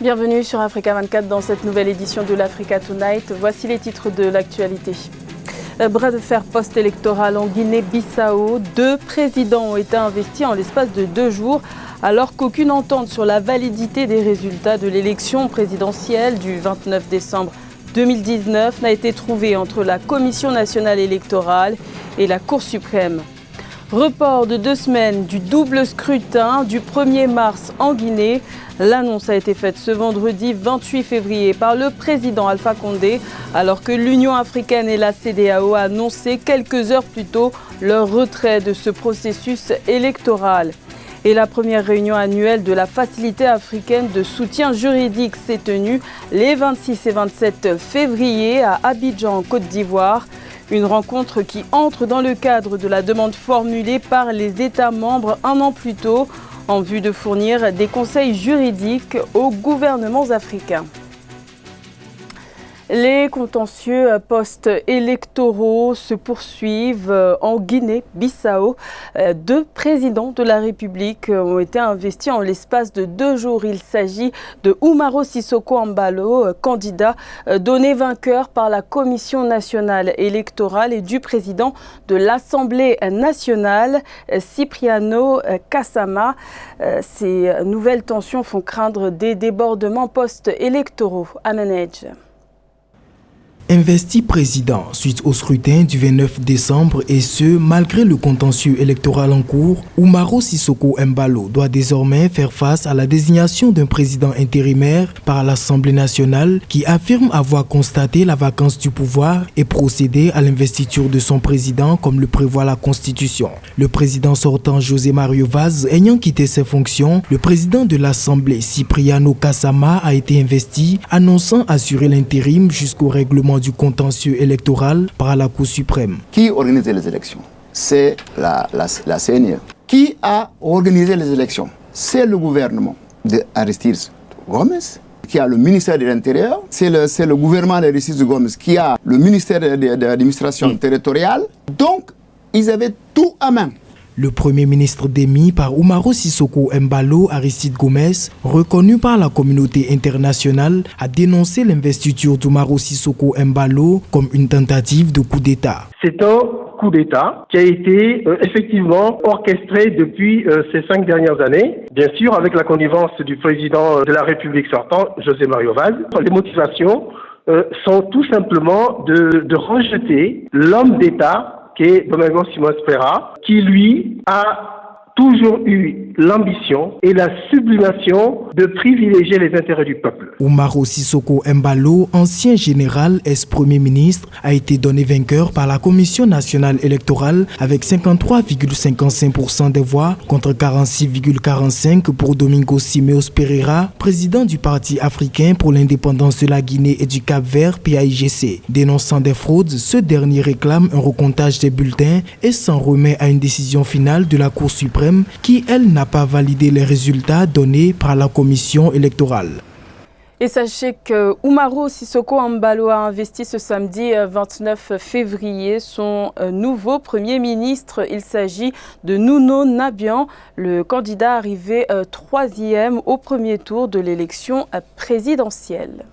Bienvenue sur Africa 24 dans cette nouvelle édition de l'Africa Tonight. Voici les titres de l'actualité. Bras de fer post-électoral en Guinée-Bissau. 2 présidents ont été investis en l'espace de 2 jours, alors qu'aucune entente sur la validité des résultats de l'élection présidentielle du 29 décembre 2019 n'a été trouvée entre la Commission nationale électorale et la Cour suprême. Report de 2 semaines du double scrutin du 1er mars en Guinée. L'annonce a été faite ce vendredi 28 février par le président Alpha Condé, alors que l'Union africaine et la CEDEAO ont annoncé quelques heures plus tôt leur retrait de ce processus électoral. Et la première réunion annuelle de la Facilité africaine de soutien juridique s'est tenue les 26 et 27 février à Abidjan, en Côte d'Ivoire. Une rencontre qui entre dans le cadre de la demande formulée par les États membres un an plus tôt en vue de fournir des conseils juridiques aux gouvernements africains. Les contentieux post-électoraux se poursuivent en Guinée-Bissau. 2 présidents de la République ont été investis en l'espace de 2 jours. Il s'agit de Umaro Sissoco Embalo, candidat donné vainqueur par la Commission nationale électorale, et du président de l'Assemblée nationale, Cipriano Kassama. Ces nouvelles tensions font craindre des débordements post-électoraux. Amanedj. Investi président suite au scrutin du 29 décembre, et ce, malgré le contentieux électoral en cours, Umaro Sissoco Embalo doit désormais faire face à la désignation d'un président intérimaire par l'Assemblée nationale qui affirme avoir constaté la vacance du pouvoir et procédé à l'investiture de son président comme le prévoit la Constitution. Le président sortant José Mario Vaz ayant quitté ses fonctions, le président de l'Assemblée Cipriano Kassama a été investi, annonçant assurer l'intérim jusqu'au règlement du contentieux électoral par la Cour suprême. Qui organise les élections? C'est la CNE. Qui a organisé les élections? C'est le gouvernement d'Aristide Gomes, qui a le ministère de l'Intérieur. C'est le gouvernement d'Aristide Gomes qui a le ministère de l'administration territoriale. Donc, ils avaient tout à main. Le premier ministre démis par Umaro Sissoco Embalo, Aristide Gomes, reconnu par la communauté internationale, a dénoncé l'investiture d'Umaro Sissoco Embalo comme une tentative de coup d'État. C'est un coup d'État qui a été effectivement orchestré depuis ces 5 dernières années, bien sûr avec la connivence du président de la République sortant, José Mario Vaz. Les motivations sont tout simplement de rejeter l'homme d'État qui est Domingos Simões Pereira, qui lui a toujours eu l'ambition et la sublimation de privilégier les intérêts du peuple. Umaro Sissoco Embalo, ancien général, ex-premier ministre, a été donné vainqueur par la Commission nationale électorale avec 53,55% des voix contre 46,45% pour Domingos Simões Pereira, président du Parti africain pour l'indépendance de la Guinée et du Cap-Vert, PAIGC. Dénonçant des fraudes, ce dernier réclame un recomptage des bulletins et s'en remet à une décision finale de la Cour suprême qui, elle, n'a pas validé les résultats donnés par la commission électorale. Et sachez que Umaro Sissoco Embalo a investi ce samedi 29 février son nouveau Premier ministre. Il s'agit de Nuno Nabian, le candidat arrivé 3e au premier tour de l'élection présidentielle.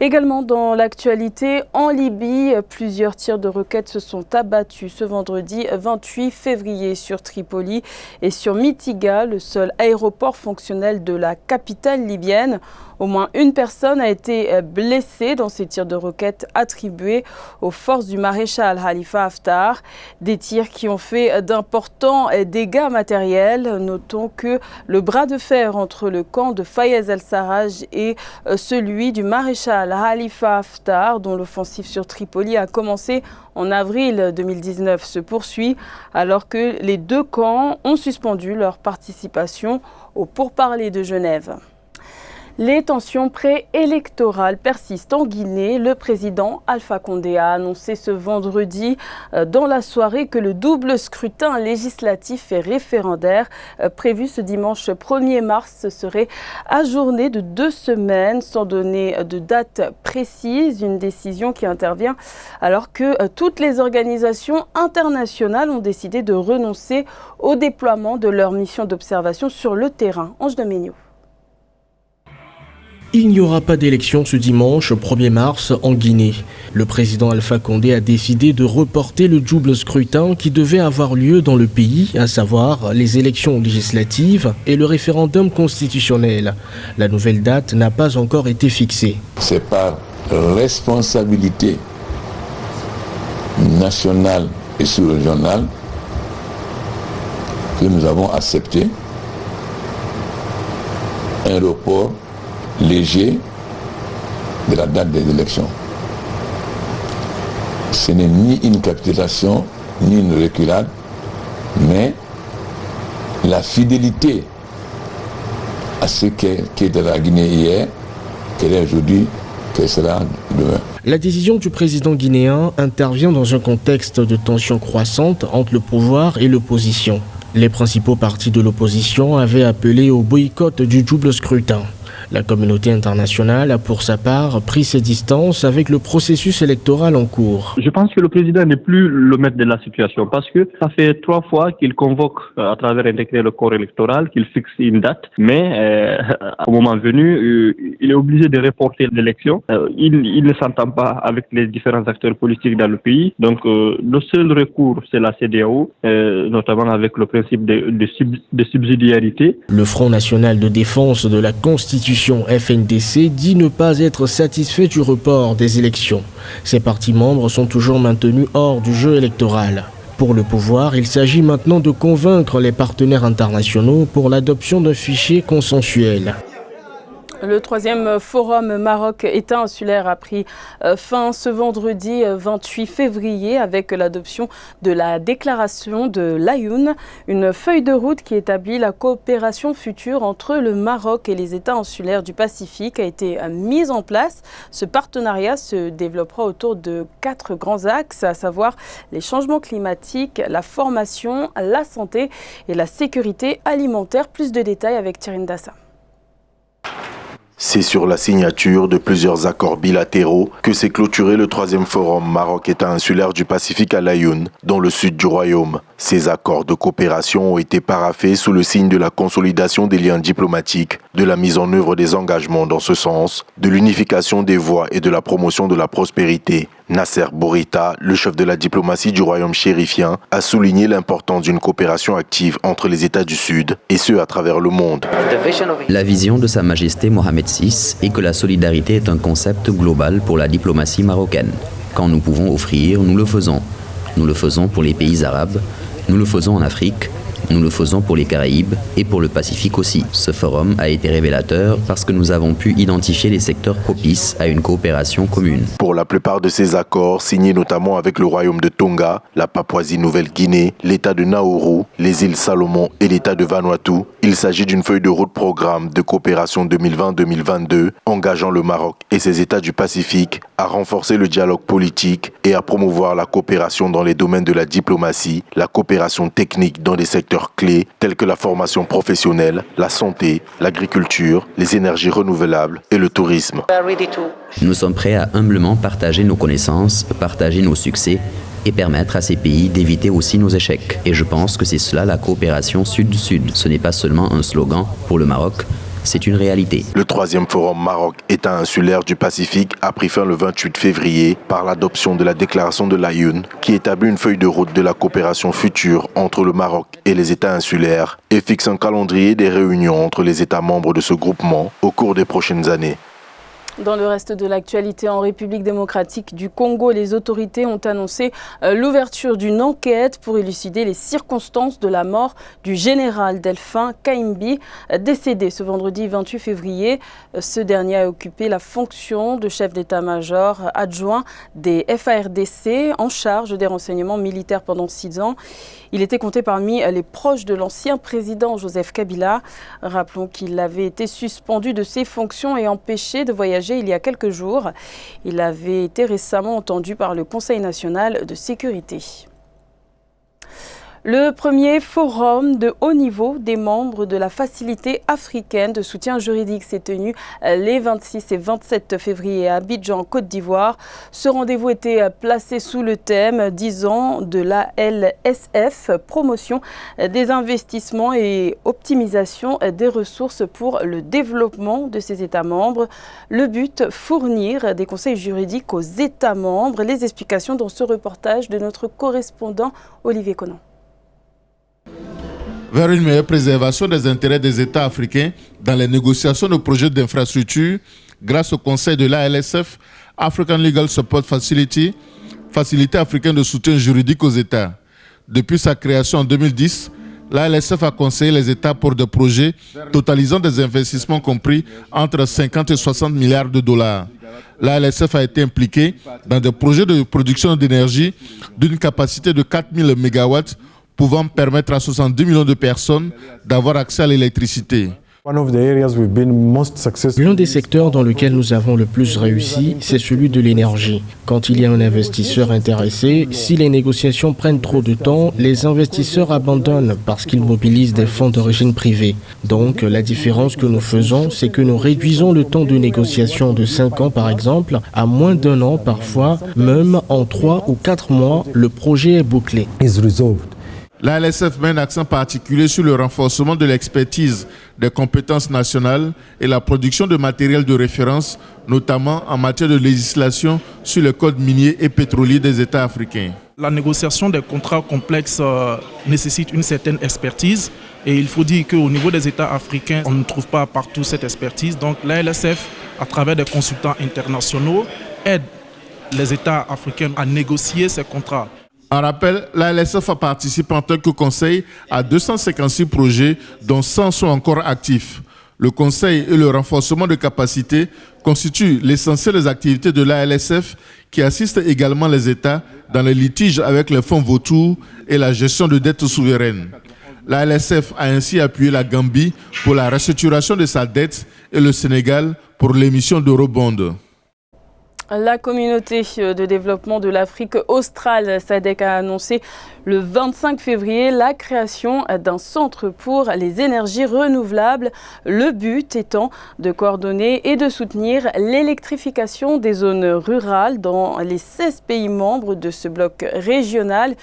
Également dans l'actualité, en Libye, plusieurs tirs de roquettes se sont abattus ce vendredi 28 février sur Tripoli et sur Mitiga, le seul aéroport fonctionnel de la capitale libyenne. Au moins une personne a été blessée dans ces tirs de roquettes attribués aux forces du maréchal Khalifa Haftar. Des tirs qui ont fait d'importants dégâts matériels. Notons que le bras de fer entre le camp de Fayez al-Sarraj et celui du maréchal Khalifa Haftar, dont l'offensive sur Tripoli a commencé en avril 2019, se poursuit, alors que les 2 camps ont suspendu leur participation aux pourparlers de Genève. Les tensions préélectorales persistent en Guinée. Le président Alpha Condé a annoncé ce vendredi dans la soirée que le double scrutin législatif et référendaire prévu ce dimanche 1er mars serait ajourné de 2 semaines sans donner de date précise. Une décision qui intervient alors que toutes les organisations internationales ont décidé de renoncer au déploiement de leur mission d'observation sur le terrain. Ange Doménio. Il n'y aura pas d'élection ce dimanche 1er mars en Guinée. Le président Alpha Condé a décidé de reporter le double scrutin qui devait avoir lieu dans le pays, à savoir les élections législatives et le référendum constitutionnel. La nouvelle date n'a pas encore été fixée. C'est par responsabilité nationale et sous-régionale que nous avons accepté un report léger de la date des élections. Ce n'est ni une capitulation, ni une reculade, mais la fidélité à ce qu'était la Guinée hier, qu'elle est aujourd'hui, qu'elle sera demain. La décision du président guinéen intervient dans un contexte de tension croissante entre le pouvoir et l'opposition. Les principaux partis de l'opposition avaient appelé au boycott du double scrutin. La communauté internationale a pour sa part pris ses distances avec le processus électoral en cours. Je pense que le président n'est plus le maître de la situation parce que ça fait 3 fois qu'il convoque à travers un décret le corps électoral, qu'il fixe une date, mais au moment venu, il est obligé de reporter l'élection. Il ne s'entend pas avec les différents acteurs politiques dans le pays. Donc le seul recours, c'est la CEDEAO, notamment avec le principe de subsidiarité. Le Front national de défense de la Constitution FNDC dit ne pas être satisfait du report des élections. Ses partis membres sont toujours maintenus hors du jeu électoral. Pour le pouvoir, il s'agit maintenant de convaincre les partenaires internationaux pour l'adoption d'un fichier consensuel. Le 3e forum Maroc-État insulaire a pris fin ce vendredi 28 février avec l'adoption de la déclaration de l'Ayoun, une feuille de route qui établit la coopération future entre le Maroc et les États insulaires du Pacifique a été mise en place. Ce partenariat se développera autour de 4 grands axes, à savoir les changements climatiques, la formation, la santé et la sécurité alimentaire. Plus de détails avec Thierry Ndassa. C'est sur la signature de plusieurs accords bilatéraux que s'est clôturé le 3e forum Maroc-État insulaire du Pacifique à l'Ayoun, dans le sud du royaume. Ces accords de coopération ont été paraphés sous le signe de la consolidation des liens diplomatiques, de la mise en œuvre des engagements dans ce sens, de l'unification des voies et de la promotion de la prospérité. Nasser Bourita, le chef de la diplomatie du royaume chérifien, a souligné l'importance d'une coopération active entre les États du Sud, et ce à travers le monde. La vision de Sa Majesté Mohamed VI est que la solidarité est un concept global pour la diplomatie marocaine. Quand nous pouvons offrir, nous le faisons. Nous le faisons pour les pays arabes, nous le faisons en Afrique, nous le faisons pour les Caraïbes et pour le Pacifique aussi. Ce forum a été révélateur parce que nous avons pu identifier les secteurs propices à une coopération commune. Pour la plupart de ces accords, signés notamment avec le royaume de Tonga, la Papouasie-Nouvelle-Guinée, l'État de Nauru, les îles Salomon et l'État de Vanuatu, il s'agit d'une feuille de route programme de coopération 2020-2022 engageant le Maroc et ses États du Pacifique à renforcer le dialogue politique et à promouvoir la coopération dans les domaines de la diplomatie, la coopération technique dans des secteurs clés tels que la formation professionnelle, la santé, l'agriculture, les énergies renouvelables et le tourisme. Nous sommes prêts à humblement partager nos connaissances, partager nos succès et permettre à ces pays d'éviter aussi nos échecs. Et je pense que c'est cela la coopération Sud-Sud. Ce n'est pas seulement un slogan pour le Maroc, c'est une réalité. Le 3e forum Maroc-État insulaire du Pacifique a pris fin le 28 février par l'adoption de la déclaration de l'Ayoun qui établit une feuille de route de la coopération future entre le Maroc et les États insulaires et fixe un calendrier des réunions entre les États membres de ce groupement au cours des prochaines années. Dans le reste de l'actualité, en République démocratique du Congo, les autorités ont annoncé l'ouverture d'une enquête pour élucider les circonstances de la mort du général Delphin Kaimbi, décédé ce vendredi 28 février. Ce dernier a occupé la fonction de chef d'état-major adjoint des FARDC en charge des renseignements militaires pendant 6 ans. Il était compté parmi les proches de l'ancien président Joseph Kabila. Rappelons qu'il avait été suspendu de ses fonctions et empêché de voyager il y a quelques jours. Il avait été récemment entendu par le Conseil national de sécurité. Le premier forum de haut niveau des membres de la Facilité africaine de soutien juridique s'est tenu les 26 et 27 février à Abidjan, Côte d'Ivoire. Ce rendez-vous était placé sous le thème 10 ans de la LSF, promotion des investissements et optimisation des ressources pour le développement de ces États membres. Le but, fournir des conseils juridiques aux États membres. Les explications dans ce reportage de notre correspondant Olivier Conan. Vers une meilleure préservation des intérêts des États africains dans les négociations de projets d'infrastructure grâce au conseil de l'ALSF, African Legal Support Facility, Facilité africaine de soutien juridique aux États. Depuis sa création en 2010, l'ALSF a conseillé les États pour des projets totalisant des investissements compris entre 50 et 60 milliards de dollars. L'ALSF a été impliquée dans des projets de production d'énergie d'une capacité de 4000 MW pouvant permettre à 70 millions de personnes d'avoir accès à l'électricité. L'un des secteurs dans lequel nous avons le plus réussi, c'est celui de l'énergie. Quand il y a un investisseur intéressé, si les négociations prennent trop de temps, les investisseurs abandonnent parce qu'ils mobilisent des fonds d'origine privée. Donc, la différence que nous faisons, c'est que nous réduisons le temps de négociation de 5 ans, par exemple, à moins d'1 an parfois, même en 3 ou 4 mois, le projet est bouclé. L'ALSF met un accent particulier sur le renforcement de l'expertise des compétences nationales et la production de matériel de référence, notamment en matière de législation sur le code minier et pétrolier des États africains. La négociation des contrats complexes nécessite une certaine expertise et il faut dire qu'au niveau des États africains, on ne trouve pas partout cette expertise. Donc l'ALSF, à travers des consultants internationaux, aide les États africains à négocier ces contrats. En rappel, l'ALSF a participé en tant que conseil à 256 projets, dont 100 sont encore actifs. Le conseil et le renforcement de capacités constituent l'essentiel des activités de l'ALSF qui assiste également les États dans les litiges avec les fonds vautours et la gestion de dettes souveraines. L'ALSF a ainsi appuyé la Gambie pour la restructuration de sa dette et le Sénégal pour l'émission d'eurobonds. La communauté de développement de l'Afrique australe, SADC, a annoncé le 25 février la création d'un centre pour les énergies renouvelables. Le but étant de coordonner et de soutenir l'électrification des zones rurales dans les 16 pays membres de ce bloc régional.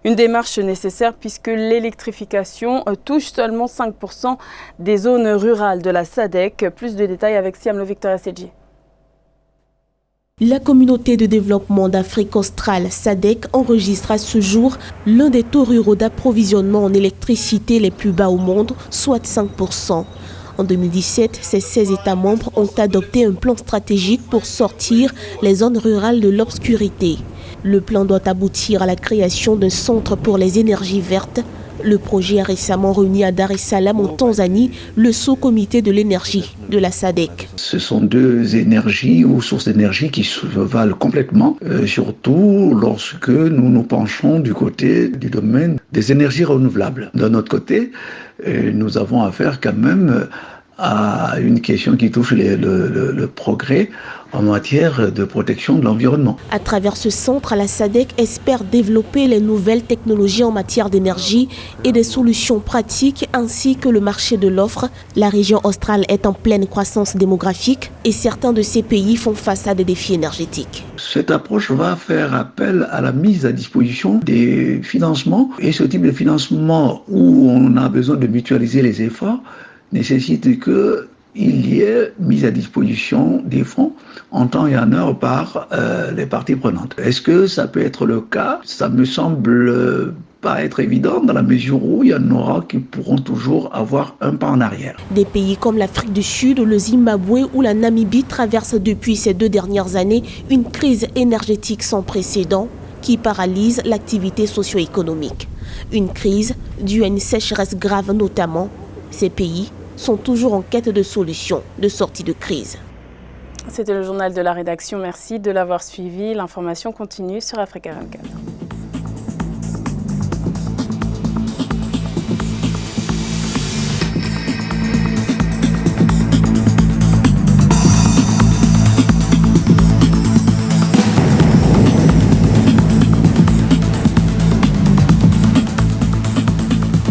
Une démarche nécessaire puisque l'électrification touche seulement 5% des zones rurales de la SADC. Plus de détails avec Siamlo Victoria Sedji. La communauté de développement d'Afrique australe, SADC, enregistre à ce jour l'un des taux ruraux d'approvisionnement en électricité les plus bas au monde, soit 5%. En 2017, ces 16 États membres ont adopté un plan stratégique pour sortir les zones rurales de l'obscurité. Le plan doit aboutir à la création d'un centre pour les énergies vertes. Le projet a récemment réuni à Dar es Salaam en Tanzanie le sous-comité de l'énergie de la SADC. Ce sont deux énergies ou sources d'énergie qui se valent complètement, surtout lorsque nous nous penchons du côté du domaine des énergies renouvelables. D'un autre côté, nous avons affaire quand même à une question qui touche le progrès en matière de protection de l'environnement. À travers ce centre, la SADC espère développer les nouvelles technologies en matière d'énergie et des solutions pratiques ainsi que le marché de l'offre. La région australe est en pleine croissance démographique et certains de ces pays font face à des défis énergétiques. Cette approche va faire appel à la mise à disposition des financements et ce type de financement où on a besoin de mutualiser les efforts nécessite qu'il y ait mise à disposition des fonds en temps et en heure par les parties prenantes. Est-ce que ça peut être le cas? Ça me semble pas être évident dans la mesure où il y en aura qui pourront toujours avoir un pas en arrière. Des pays comme l'Afrique du Sud, le Zimbabwe ou la Namibie traversent depuis ces 2 dernières années une crise énergétique sans précédent qui paralyse l'activité socio-économique. Une crise due à une sécheresse grave notamment. Ces pays sont toujours en quête de solutions de sortie de crise. C'était le journal de la rédaction. Merci de l'avoir suivi. L'information continue sur Africa 24.